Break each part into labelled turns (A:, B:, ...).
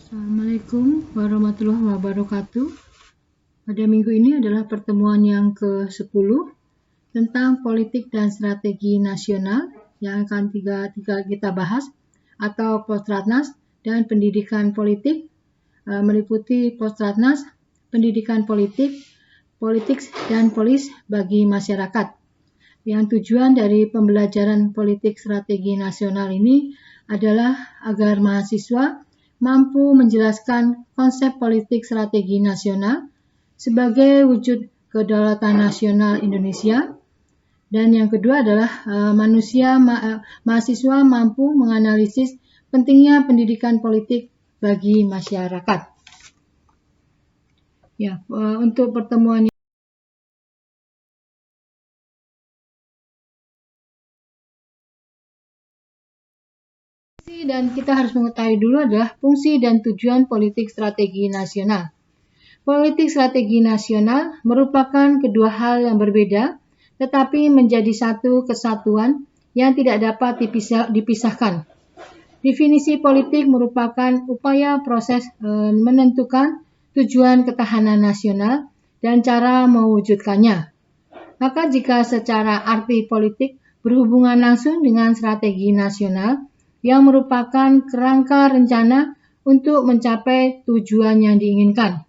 A: Assalamualaikum warahmatullahi wabarakatuh. Pada minggu ini adalah pertemuan yang ke-10 tentang politik dan strategi nasional yang akan kita bahas, atau Posratnas dan pendidikan politik, meliputi Posratnas, pendidikan politik, dan polis bagi masyarakat. Yang tujuan dari pembelajaran politik strategi nasional ini adalah agar mahasiswa mampu menjelaskan konsep politik strategi nasional sebagai wujud kedaulatan nasional Indonesia. Dan yang kedua adalah mahasiswa mampu menganalisis pentingnya pendidikan politik bagi masyarakat. Ya, untuk pertemuan dan kita harus mengetahui dulu adalah fungsi dan tujuan politik strategi nasional. Politik strategi nasional merupakan kedua hal yang berbeda, tetapi menjadi satu kesatuan yang tidak dapat dipisahkan. Definisi politik merupakan upaya proses menentukan tujuan ketahanan nasional dan cara mewujudkannya. Maka jika secara arti politik berhubungan langsung dengan strategi nasional yang merupakan kerangka rencana untuk mencapai tujuan yang diinginkan.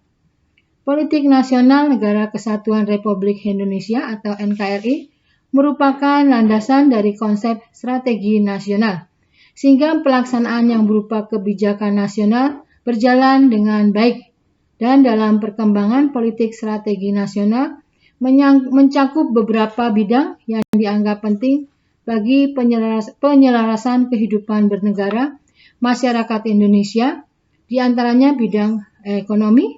A: Politik nasional Negara Kesatuan Republik Indonesia atau NKRI merupakan landasan dari konsep strategi nasional, sehingga pelaksanaan yang berupa kebijakan nasional berjalan dengan baik. Dan dalam perkembangan politik strategi nasional mencakup beberapa bidang yang dianggap penting bagi penyelarasan kehidupan bernegara masyarakat Indonesia, di antaranya bidang ekonomi,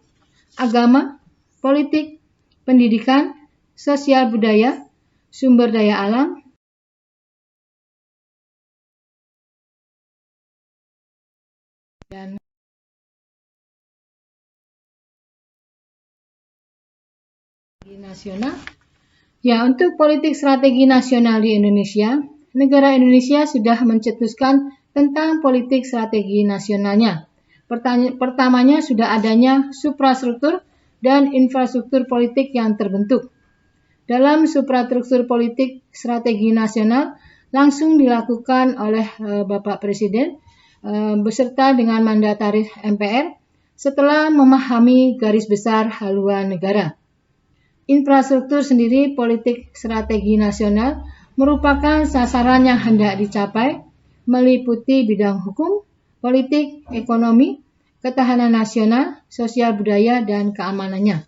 A: agama, politik, pendidikan, sosial budaya, sumber daya alam, dan nasional. Ya, untuk politik strategi nasional di Indonesia, negara Indonesia sudah mencetuskan tentang politik strategi nasionalnya. Pertamanya sudah adanya suprastruktur dan infrastruktur politik yang terbentuk. Dalam suprastruktur politik strategi nasional langsung dilakukan oleh Bapak Presiden beserta dengan mandataris MPR setelah memahami garis besar haluan negara. Infrastruktur sendiri politik strategi nasional merupakan sasaran yang hendak dicapai, meliputi bidang hukum, politik, ekonomi, ketahanan nasional, sosial budaya, dan keamanannya.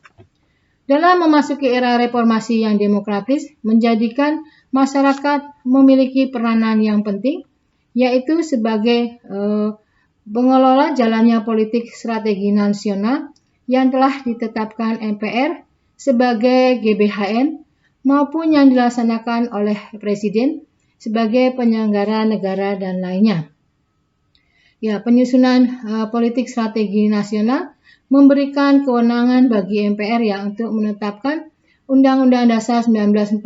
A: Dalam memasuki era reformasi yang demokratis, menjadikan masyarakat memiliki peranan yang penting, yaitu sebagai pengelola jalannya politik strategi nasional yang telah ditetapkan MPR sebagai GBHN maupun yang dilaksanakan oleh Presiden sebagai penyelenggara negara dan lainnya. Ya, penyusunan politik strategi nasional memberikan kewenangan bagi MPR ya untuk menetapkan Undang-Undang Dasar 1945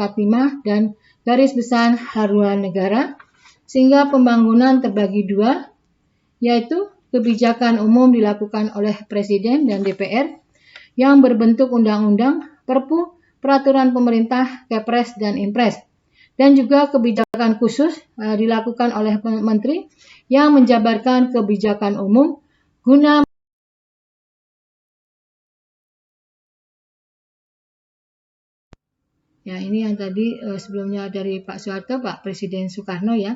A: dan garis besar haluan negara, sehingga pembangunan terbagi dua, yaitu kebijakan umum dilakukan oleh Presiden dan DPR yang berbentuk undang-undang, perpu, peraturan pemerintah, Kepres, dan Impres. Dan juga kebijakan khusus dilakukan oleh Menteri yang menjabarkan kebijakan umum guna ya, ini yang tadi sebelumnya dari Pak Soeharto, Pak Presiden Soekarno ya,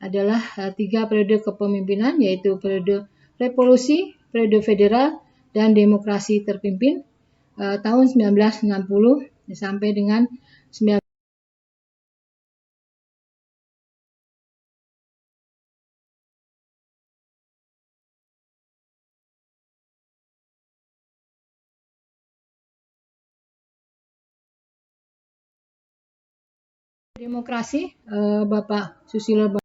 A: adalah 3 periode kepemimpinan, yaitu periode revolusi, periode federal, dan demokrasi terpimpin tahun 1960 sampai dengan 19 demokrasi Bapak Susilo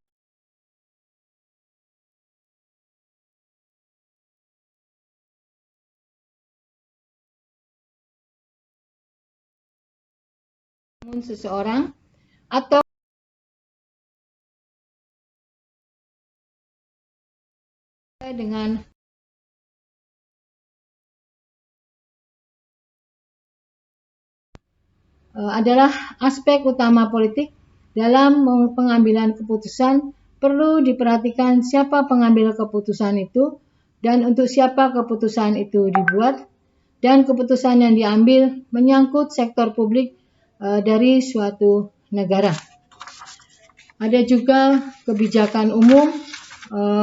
A: seseorang atau dengan adalah aspek utama politik. Dalam pengambilan keputusan perlu diperhatikan siapa pengambil keputusan itu dan untuk siapa keputusan itu dibuat, dan keputusan yang diambil menyangkut sektor publik dari suatu negara. Ada juga kebijakan umum,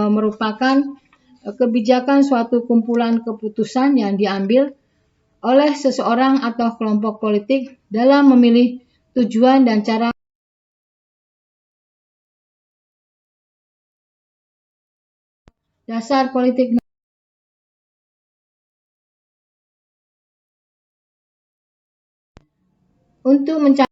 A: merupakan kebijakan suatu kumpulan keputusan yang diambil oleh seseorang atau kelompok politik dalam memilih tujuan dan cara dasar politik untuk mencapai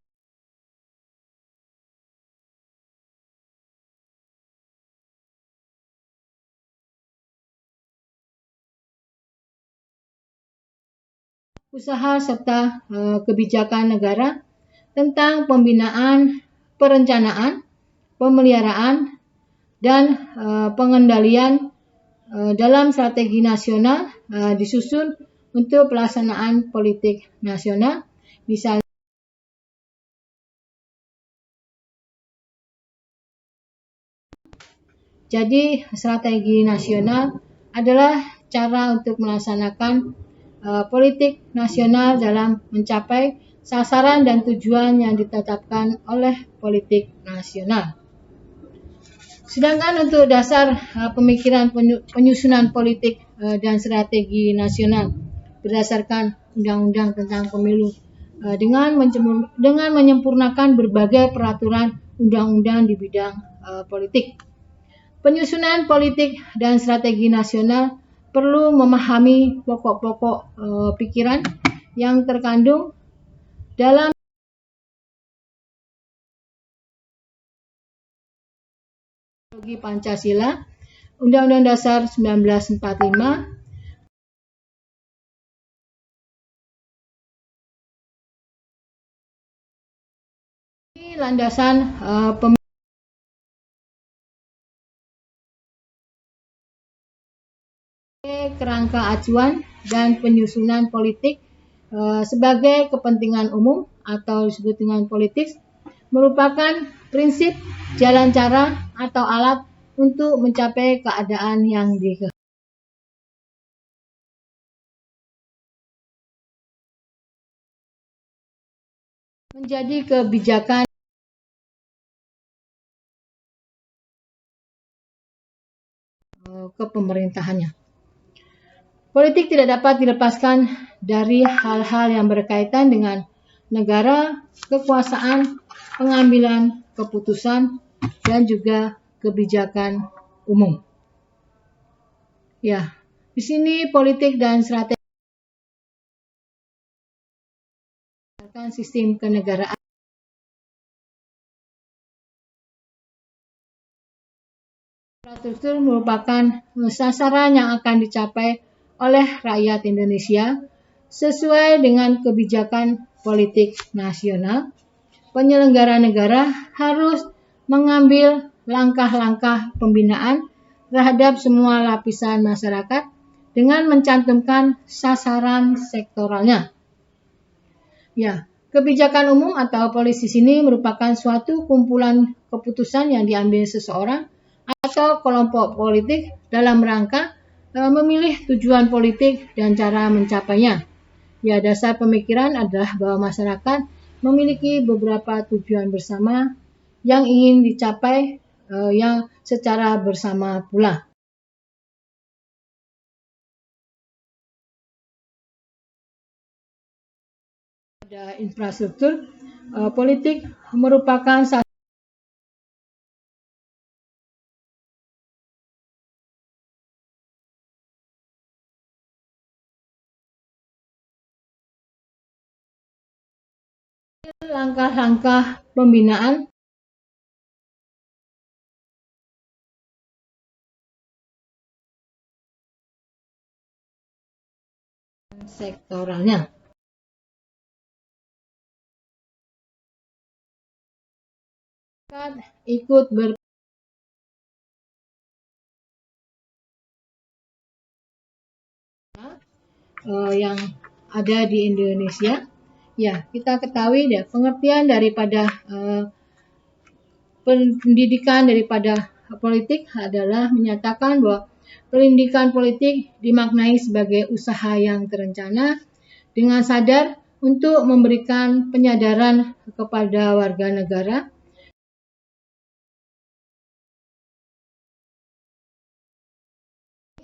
A: usaha serta kebijakan negara tentang pembinaan, perencanaan, pemeliharaan, dan pengendalian dalam strategi nasional disusun untuk pelaksanaan politik nasional. Misalnya, jadi strategi nasional adalah cara untuk melaksanakan politik nasional dalam mencapai sasaran dan tujuan yang ditetapkan oleh politik nasional. Sedangkan untuk dasar pemikiran penyusunan politik dan strategi nasional berdasarkan Undang-Undang tentang Pemilu dengan menyempurnakan berbagai peraturan undang-undang di bidang politik. Penyusunan politik dan strategi nasional perlu memahami pokok-pokok pikiran yang terkandung dalam ideologi Pancasila, Undang-Undang Dasar 1945, landasan kerangka acuan dan penyusunan politik sebagai kepentingan umum atau disebut dengan politik merupakan prinsip, jalan cara, atau alat untuk mencapai keadaan yang dikehendaki. Menjadi kebijakan kepemerintahannya. Politik tidak dapat dilepaskan dari hal-hal yang berkaitan dengan negara, kekuasaan, pengambilan keputusan, dan juga kebijakan umum. Ya, di sini politik dan strategi sistem kenegaraan. Infrastruktur merupakan sasaran yang akan dicapai oleh rakyat Indonesia sesuai dengan kebijakan politik nasional. Penyelenggara negara harus mengambil langkah-langkah pembinaan terhadap semua lapisan masyarakat dengan mencantumkan sasaran sektoralnya. Ya, kebijakan umum atau polisi sini merupakan suatu kumpulan keputusan yang diambil seseorang atau kelompok politik dalam rangka memilih tujuan politik dan cara mencapainya. Ya, dasar pemikiran adalah bahwa masyarakat memiliki beberapa tujuan bersama yang ingin dicapai yang secara bersama pula. Ada infrastruktur politik merupakan langkah-langkah pembinaan sektoralnya. Ikut yang ada di Indonesia Ya, kita ketahui ya, pengertian daripada pendidikan daripada politik adalah menyatakan bahwa pendidikan politik dimaknai sebagai usaha yang terencana dengan sadar untuk memberikan penyadaran kepada warga negara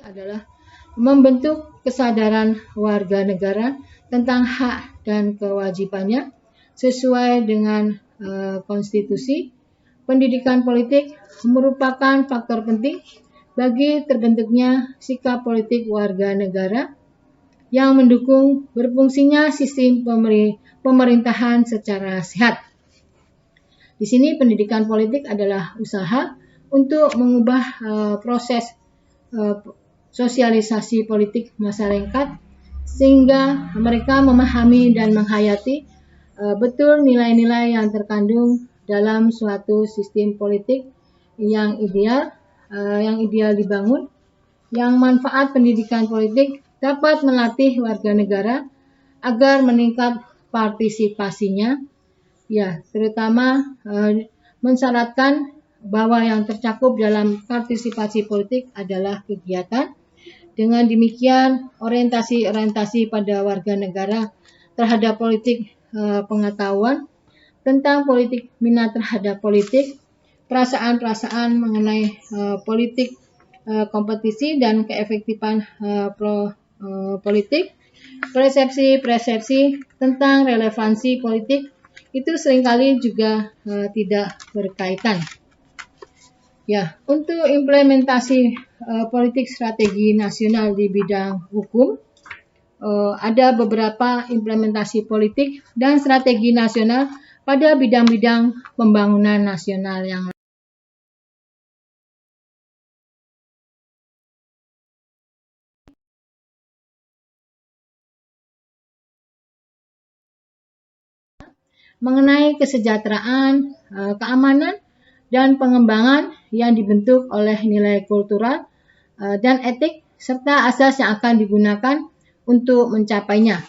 A: adalah membentuk kesadaran warga negara tentang hak dan kewajibannya sesuai dengan konstitusi. Pendidikan politik merupakan faktor penting bagi terbentuknya sikap politik warga negara yang mendukung berfungsinya sistem pemerintahan secara sehat. Di sini pendidikan politik adalah usaha untuk mengubah proses sosialisasi politik masyarakat sehingga mereka memahami dan menghayati betul nilai-nilai yang terkandung dalam suatu sistem politik yang ideal dibangun, yang manfaat pendidikan politik dapat melatih warga negara agar meningkat partisipasinya, ya terutama mensyaratkan bahwa yang tercakup dalam partisipasi politik adalah kegiatan. Dengan demikian, orientasi pada warga negara terhadap politik, pengetahuan tentang politik, minat terhadap politik, perasaan-perasaan mengenai politik, kompetisi dan keefektifan politik, persepsi tentang relevansi politik itu seringkali juga tidak berkaitan. Ya, untuk implementasi politik strategi nasional di bidang hukum, ada beberapa implementasi politik dan strategi nasional pada bidang-bidang pembangunan nasional yang mengenai kesejahteraan, keamanan, dan pengembangan yang dibentuk oleh nilai kultural dan etik serta asas yang akan digunakan untuk mencapainya.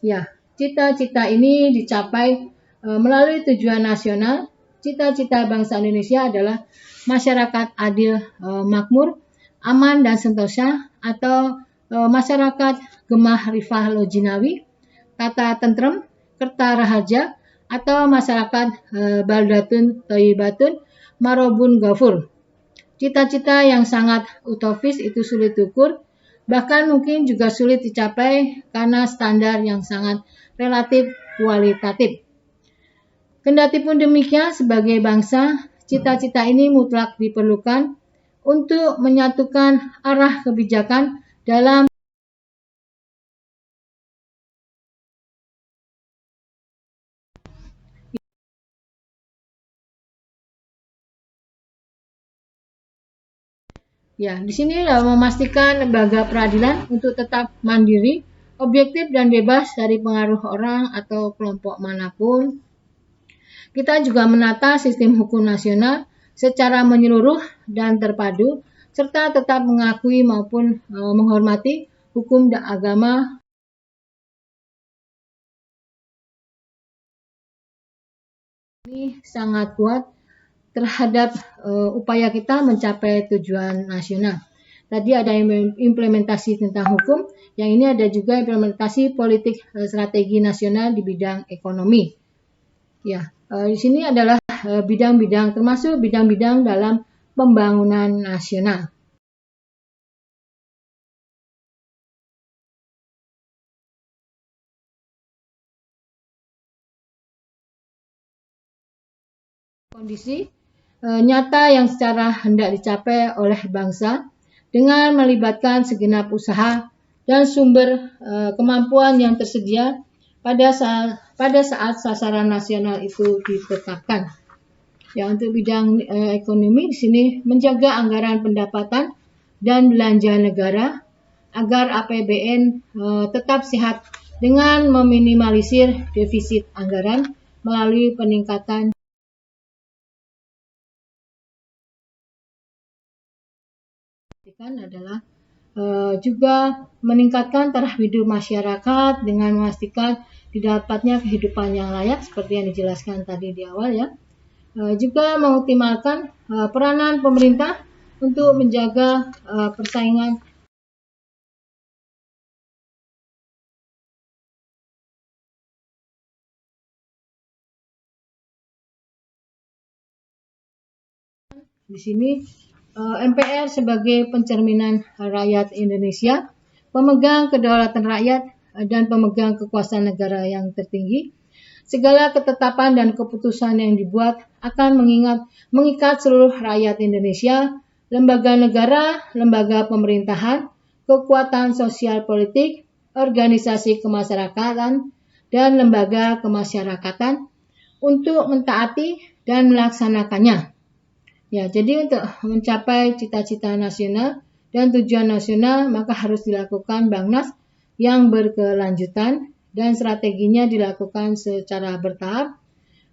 A: Ya, cita-cita ini dicapai melalui tujuan nasional. Cita-cita bangsa Indonesia adalah masyarakat adil, makmur, aman dan sentosa, atau masyarakat gemah rifah lojinawi, tata tentrem, kerta raharja, atau masyarakat baldatun thayyibatun marobun ghafur. Cita-cita yang sangat utopis itu sulit diukur, bahkan mungkin juga sulit dicapai karena standar yang sangat relatif kualitatif. Kendatipun demikian, sebagai bangsa, cita-cita ini mutlak diperlukan untuk menyatukan arah kebijakan dalam Ya, di sini memastikan lembaga peradilan untuk tetap mandiri, objektif dan bebas dari pengaruh orang atau kelompok manapun. Kita juga menata sistem hukum nasional secara menyeluruh dan terpadu, serta tetap mengakui maupun menghormati hukum dan agama. Ini sangat kuat terhadap upaya kita mencapai tujuan nasional. Tadi ada implementasi tentang hukum, yang ini ada juga implementasi politik strategi nasional di bidang ekonomi. Ya, di sini adalah bidang-bidang termasuk bidang-bidang dalam pembangunan nasional. Kondisi nyata yang secara hendak dicapai oleh bangsa dengan melibatkan segenap usaha dan sumber kemampuan yang tersedia pada saat sasaran nasional itu ditetapkan. Ya, untuk bidang ekonomi di sini menjaga anggaran pendapatan dan belanja negara agar APBN tetap sehat dengan meminimalisir defisit anggaran melalui peningkatan adalah juga meningkatkan taraf hidup masyarakat dengan memastikan didapatnya kehidupan yang layak seperti yang dijelaskan tadi di awal ya. Juga mengoptimalkan peranan pemerintah untuk menjaga persaingan di sini. MPR sebagai pencerminan rakyat Indonesia, pemegang kedaulatan rakyat dan pemegang kekuasaan negara yang tertinggi. Segala ketetapan dan keputusan yang dibuat akan mengikat seluruh rakyat Indonesia, lembaga negara, lembaga pemerintahan, kekuatan sosial politik, organisasi kemasyarakatan, dan lembaga kemasyarakatan untuk mentaati dan melaksanakannya. Ya, jadi untuk mencapai cita-cita nasional dan tujuan nasional maka harus dilakukan Bangnas yang berkelanjutan dan strateginya dilakukan secara bertahap,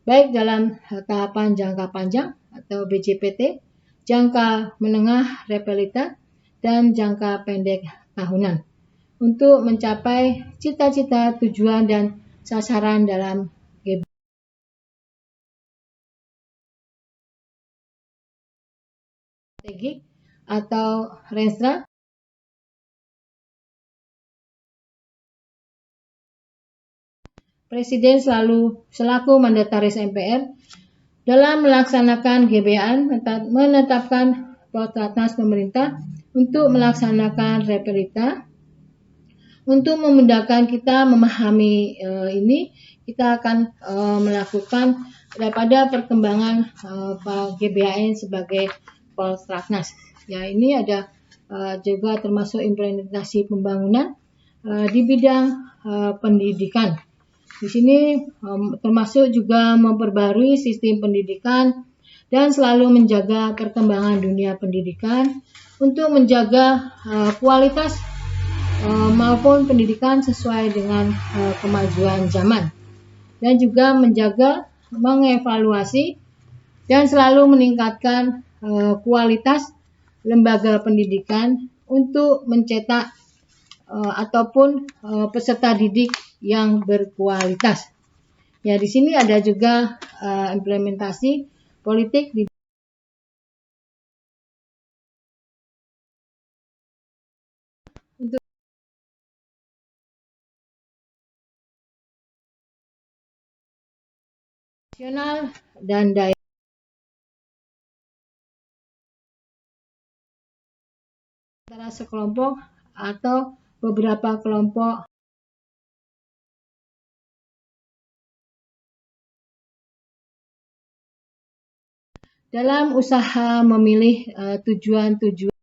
A: baik dalam tahapan jangka panjang atau BJPT, jangka menengah Repelita, dan jangka pendek tahunan untuk mencapai cita-cita, tujuan, dan sasaran dalam strategik atau Renstra. Presiden selaku mandataris MPR dalam melaksanakan GBAN menetapkan Prolegnas pemerintah untuk melaksanakan Repelita. Untuk memudahkan kita memahami ini, kita akan melakukan daripada perkembangan GBAN sebagai Prolegnas. Ya, ini ada juga termasuk implementasi pembangunan di bidang pendidikan. Di sini termasuk juga memperbarui sistem pendidikan dan selalu menjaga perkembangan dunia pendidikan untuk menjaga kualitas maupun pendidikan sesuai dengan kemajuan zaman, dan juga menjaga, mengevaluasi, dan selalu meningkatkan kualitas lembaga pendidikan untuk mencetak ataupun peserta didik yang berkualitas. Ya, di sini ada juga implementasi politik di untuk nasional dan daerah antara sekelompok atau beberapa kelompok dalam usaha memilih tujuan-tujuan.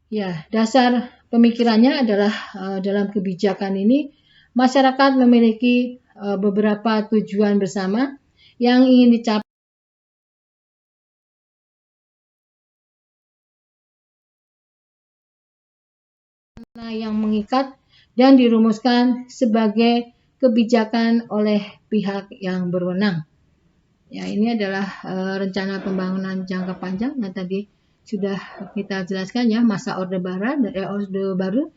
A: Ya, dasar pemikirannya adalah dalam kebijakan ini masyarakat memiliki beberapa tujuan bersama yang ingin dicapai yang mengikat dan dirumuskan sebagai kebijakan oleh pihak yang berwenang. Ya, ini adalah rencana pembangunan jangka panjang yang tadi sudah kita jelaskan ya, masa Orde Baru.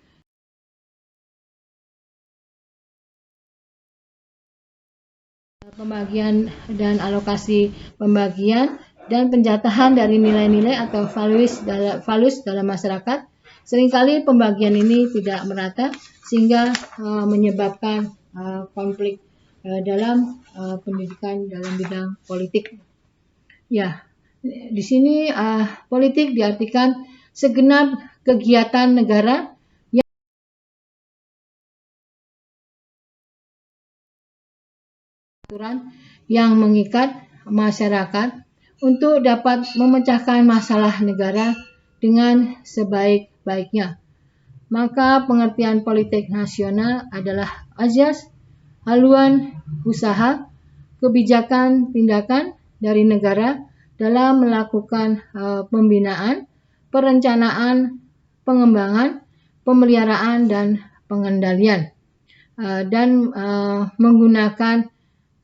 A: Pembagian dan alokasi pembagian dan penjatahan dari nilai-nilai atau values dalam masyarakat. Seringkali pembagian ini tidak merata sehingga menyebabkan konflik dalam pendidikan dalam bidang politik. Ya, di sini politik diartikan segenap kegiatan negara yang mengikat masyarakat untuk dapat memecahkan masalah negara dengan sebaik-baiknya. Maka pengertian politik nasional adalah azas, haluan, usaha, kebijakan, tindakan dari negara dalam melakukan pembinaan, perencanaan, pengembangan, pemeliharaan, dan pengendalian, dan menggunakan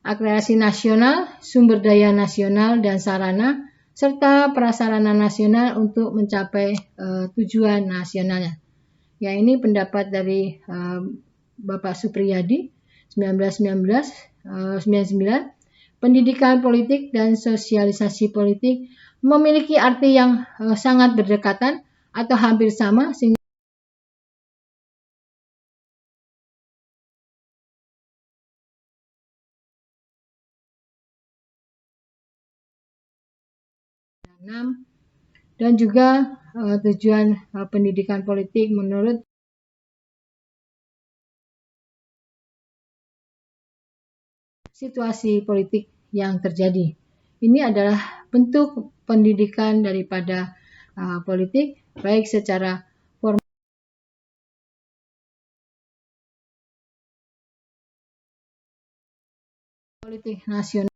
A: akselerasi nasional, sumber daya nasional dan sarana, serta prasarana nasional untuk mencapai tujuan nasionalnya. Ya, ini pendapat dari Bapak Supriyadi 1999. Pendidikan politik dan sosialisasi politik memiliki arti yang sangat berdekatan atau hampir sama, sehingga dan juga tujuan pendidikan politik menurut situasi politik yang terjadi. Ini adalah bentuk pendidikan daripada politik, baik secara formal politik nasional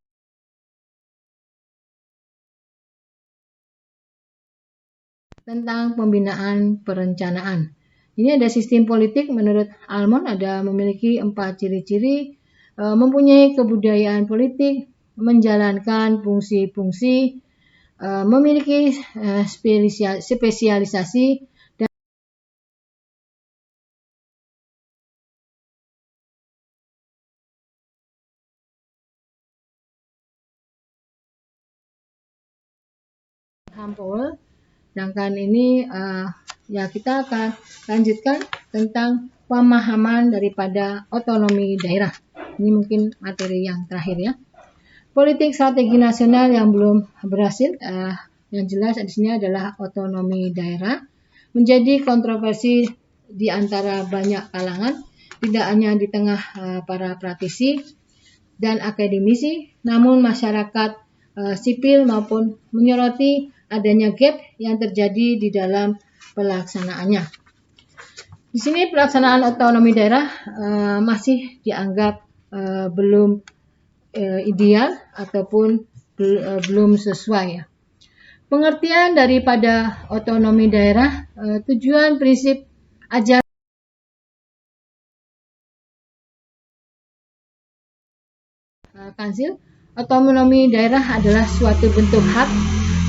A: tentang pembinaan perencanaan. Ini ada sistem politik menurut Almond ada memiliki 4 ciri-ciri, mempunyai kebudayaan politik, menjalankan fungsi-fungsi, memiliki spesialisasi, dan Powell. Sedangkan ini ya kita akan lanjutkan tentang pemahaman daripada otonomi daerah. Ini mungkin materi yang terakhir ya. Politik strategi nasional yang belum berhasil, yang jelas di sini adalah otonomi daerah, menjadi kontroversi di antara banyak kalangan, tidak hanya di tengah para praktisi dan akademisi, namun masyarakat sipil maupun menyoroti adanya gap yang terjadi di dalam pelaksanaannya. Di sini pelaksanaan otonomi daerah masih dianggap belum ideal ataupun belum sesuai ya. Pengertian daripada otonomi daerah, tujuan prinsip ajaran Kansil, otonomi daerah adalah suatu bentuk hak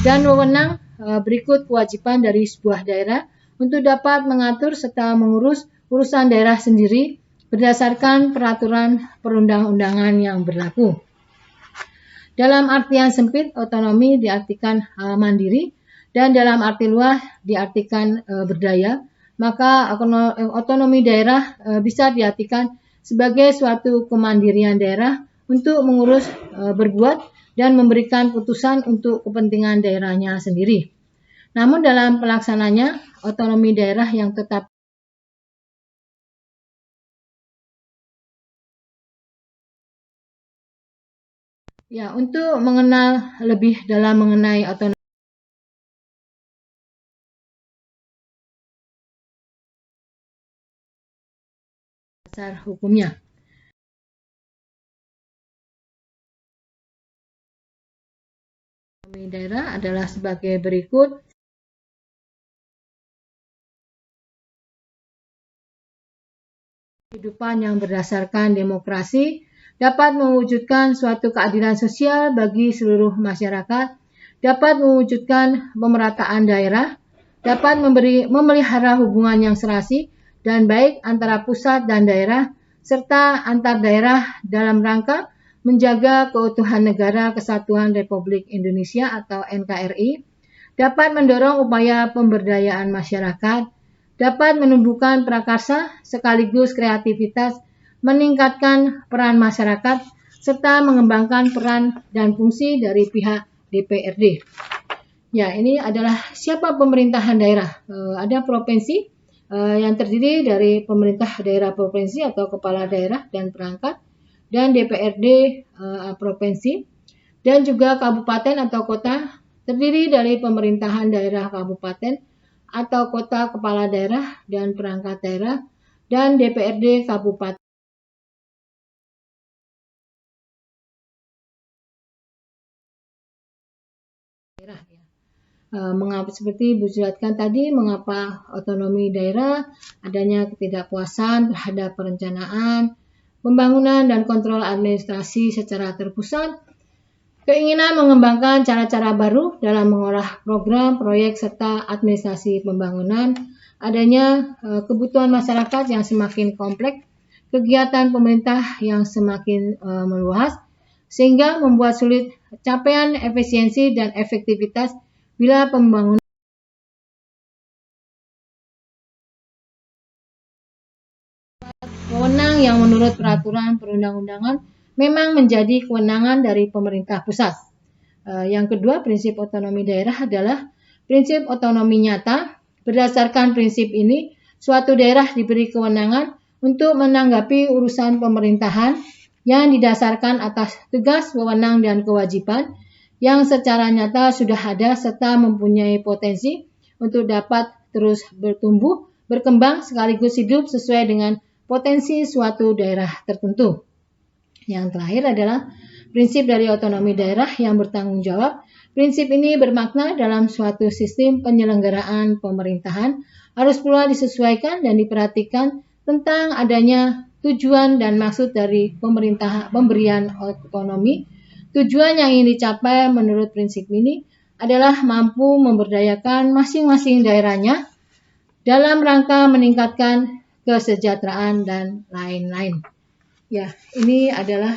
A: dan wewenang berikut kewajiban dari sebuah daerah untuk dapat mengatur serta mengurus urusan daerah sendiri berdasarkan peraturan perundang-undangan yang berlaku. Dalam artian sempit, otonomi diartikan mandiri, dan dalam arti luas diartikan berdaya. Maka otonomi daerah bisa diartikan sebagai suatu kemandirian daerah untuk mengurus, berbuat, dan memberikan putusan untuk kepentingan daerahnya sendiri. Namun dalam pelaksananya, otonomi daerah yang tetap ya, untuk mengenal lebih dalam mengenai otonomi dasar hukumnya. Otonomi daerah adalah sebagai berikut. Kehidupan yang berdasarkan demokrasi dapat mewujudkan suatu keadilan sosial bagi seluruh masyarakat, dapat mewujudkan pemerataan daerah, dapat memelihara hubungan yang serasi dan baik antara pusat dan daerah, serta antar daerah dalam rangka menjaga keutuhan negara Kesatuan Republik Indonesia atau NKRI, dapat mendorong upaya pemberdayaan masyarakat, dapat menumbuhkan prakarsa sekaligus kreativitas, meningkatkan peran masyarakat, serta mengembangkan peran dan fungsi dari pihak DPRD. Ya, ini adalah siapa pemerintahan daerah. Ada provinsi yang terdiri dari pemerintah daerah provinsi atau kepala daerah dan perangkat, dan DPRD provinsi, dan juga kabupaten atau kota terdiri dari pemerintahan daerah kabupaten atau kota kepala daerah dan perangkat daerah, dan DPRD kabupaten daerah ya. Mengapa seperti dijelaskan tadi, mengapa otonomi daerah, adanya ketidakpuasan terhadap perencanaan, pembangunan dan kontrol administrasi secara terpusat, keinginan mengembangkan cara-cara baru dalam mengolah program, proyek, serta administrasi pembangunan, adanya kebutuhan masyarakat yang semakin kompleks, kegiatan pemerintah yang semakin meluas, sehingga membuat sulit capaian efisiensi dan efektivitas bila pembangunan wewenang yang menurut peraturan perundang-undangan memang menjadi kewenangan dari pemerintah pusat. Yang kedua, prinsip otonomi daerah adalah prinsip otonomi nyata. Berdasarkan prinsip ini, suatu daerah diberi kewenangan untuk menanggapi urusan pemerintahan yang didasarkan atas tugas, wewenang, dan kewajiban yang secara nyata sudah ada serta mempunyai potensi untuk dapat terus bertumbuh, berkembang, sekaligus hidup sesuai dengan potensi suatu daerah tertentu. Yang terakhir adalah prinsip dari otonomi daerah yang bertanggung jawab. Prinsip ini bermakna dalam suatu sistem penyelenggaraan pemerintahan harus pula disesuaikan dan diperhatikan tentang adanya tujuan dan maksud dari pemberian otonomi. Tujuan yang ingin dicapai menurut prinsip ini adalah mampu memberdayakan masing-masing daerahnya dalam rangka meningkatkan kesejahteraan dan lain-lain. Ya, ini adalah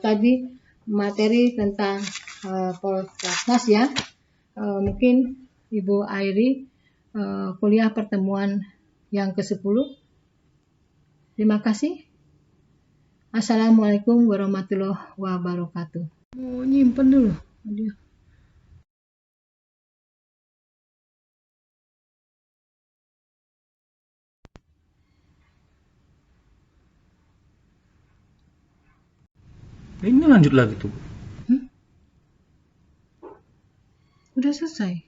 A: tadi materi tentang Polplatnas ya. Mungkin Ibu Airi kuliah pertemuan yang ke-10. Terima kasih. Assalamualaikum warahmatullahi wabarakatuh. Mau nyimpen dulu.
B: Ini lanjut lagi tuh.
A: Udah selesai.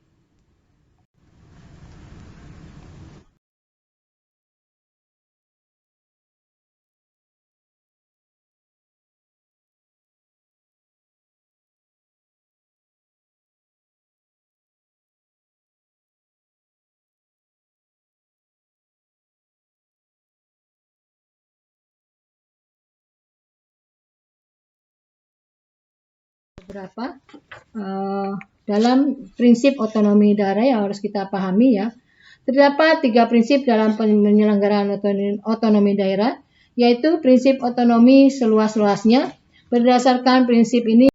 A: Beberapa dalam prinsip otonomi daerah yang harus kita pahami ya. Terdapat 3 prinsip dalam penyelenggaraan otonomi daerah, yaitu prinsip otonomi seluas-luasnya. Berdasarkan prinsip ini